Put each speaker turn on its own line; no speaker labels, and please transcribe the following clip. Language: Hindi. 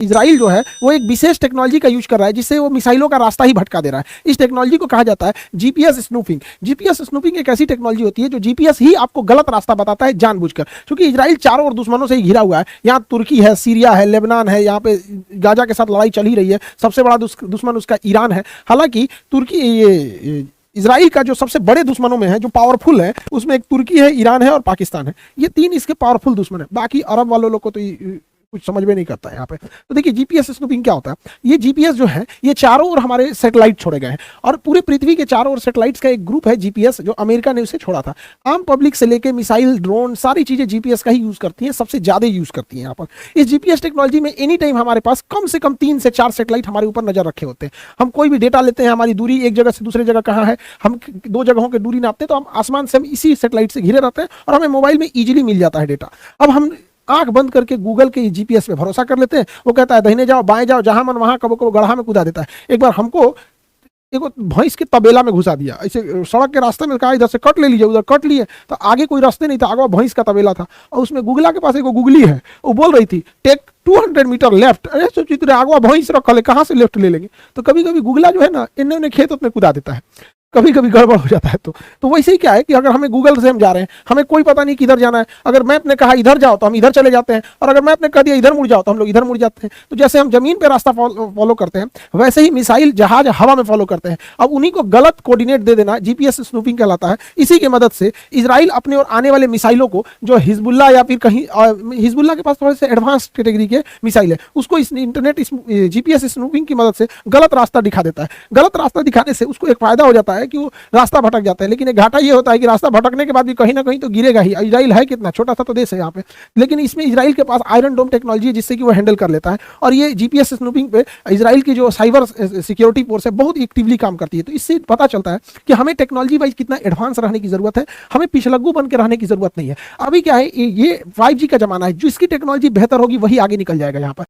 इजराइल जो है वो एक विशेष टेक्नोलॉजी का यूज कर रहा है जिससे वो मिसाइलों का रास्ता ही भटका दे रहा है। इस टेक्नोलॉजी को कहा जाता है जीपीएस स्नूपिंग। जीपीएस स्नूपिंग एक ऐसी टेक्नोलॉजी होती है जो जीपीएस ही आपको गलत रास्ता बताता है जानबूझकर, क्योंकि इजराइल चारों ओर दुश्मनों से ही घिरा हुआ है। यहाँ तुर्की है, सीरिया है, लेबनान है, यहाँ पे गाजा के साथ लड़ाई चल ही रही है। सबसे बड़ा दुश्मन उसका ईरान है। हालांकि तुर्की ये इजराइल का जो सबसे बड़े दुश्मनों में है, जो पावरफुल है, उसमें एक तुर्की है, ईरान है और पाकिस्तान है। ये तीन इसके पावरफुल दुश्मन है। बाकी अरब वालों लोग को तो कुछ समझ में नहीं करता है यहाँ पे। तो देखिए जीपीएस स्नूपिंग क्या होता है। ये जीपीएस जो है ये चारों ओर हमारे सैटेलाइट छोड़े गए हैं और पूरे पृथ्वी के चारों ओर सैटेलाइट्स का एक ग्रुप है जीपीएस, जो अमेरिका ने उसे छोड़ा था। आम पब्लिक से लेके मिसाइल, ड्रोन, सारी चीजें जीपीएस का ही यूज करती हैं, सबसे ज्यादा यूज करती हैं यहाँ पर। इस जीपीएस टेक्नोलॉजी में एनी टाइम हमारे पास कम से कम 3 से 4 सैटेलाइट हमारे ऊपर नजर रखे होते हैं। हम कोई भी डेटा लेते हैं, हमारी दूरी एक जगह से दूसरे जगह कहाँ है, हम 2 जगहों की दूरी नापते हैं, तो हम आसमान से हम इसी सैटेलाइट से घिरे रहते हैं और हमें मोबाइल में इजीली मिल जाता है डेटा। अब हम आंख बंद करके गूगल के जीपीएस पे भरोसा कर लेते हैं। वो कहता है दाहिने जाओ, बाएं जाओ, जहां मन वहां, कबो कबो गड्ढा में कूदा देता है। एक बार हमको एक भैंस के तबेला में घुसा दिया, ऐसे सड़क के रास्ते में कहा इधर से कट ले लीजिए, उधर कट लिए, तो आगे कोई रास्ते नहीं था, आगे भैंस का तबेला था और उसमें गूगला के पास एक गूगली है, वो बोल रही थी टेक 200 मीटर लेफ्ट। अरे सोचिए तेरे आगवा भैंस रखल है, कहाँ से लेफ्ट ले लेंगे। तो कभी कभी गूगला जो है ना, इन्होंने खेत में कूदा देता है, कभी कभी गड़बड़ हो जाता है। तो वैसे ही क्या है कि अगर हमें गूगल से हम जा रहे हैं, हमें कोई पता नहीं किधर जाना है, अगर मैप ने कहा इधर जाओ तो हम इधर चले जाते हैं, और अगर मैप ने कह दिया इधर मुड़ जाओ तो हम लोग इधर मुड़ जाते हैं। तो जैसे हम जमीन पे रास्ता फॉलो करते हैं, वैसे ही मिसाइल, जहाज हवा में फॉलो करते हैं। अब उन्हीं को गलत कोऑर्डिनेट दे देना जीपीएस स्नूपिंग कहलाता है। इसी की मदद से इजराइल अपने और आने वाले मिसाइलों को, जो हिजबुल्ला या फिर कहीं हिजबुल्ला के पास थोड़े से एडवांस कैटेगरी के मिसाइल है, उसको इस इंटरनेट जीपीएस स्नूपिंग की मदद से गलत रास्ता दिखा देता है। गलत रास्ता दिखाने से उसको एक फायदा हो जाता है कि वो रास्ता भटक जाता है, लेकिन एक घाटा ये होता है कि रास्ता भटकने के बाद भी कहीं ना कहीं तो गिरेगा ही। इजराइल है कितना छोटा सा तो देश है यहाँ पे, लेकिन इसमें इजराइल के पास आयरन डोम टेक्नोलॉजी है जिससे कि वो हैंडल कर लेता है। और ये जीपीएस स्नूपिंग पे इजराइल की जो साइबर सिक्योरिटी फोर्स है बहुत एक्टिवली काम करती है। तो इससे पता चलता है कि हमें टेक्नोलॉजी वाइज कितना एडवांस रहने की जरूरत है, हमें पिछलग्गू बन के रहने की जरूरत नहीं है। अभी क्या है, ये 5G का जमाना है, जिसकी टेक्नोलॉजी बेहतर होगी वही आगे निकल जाएगा यहाँ पर।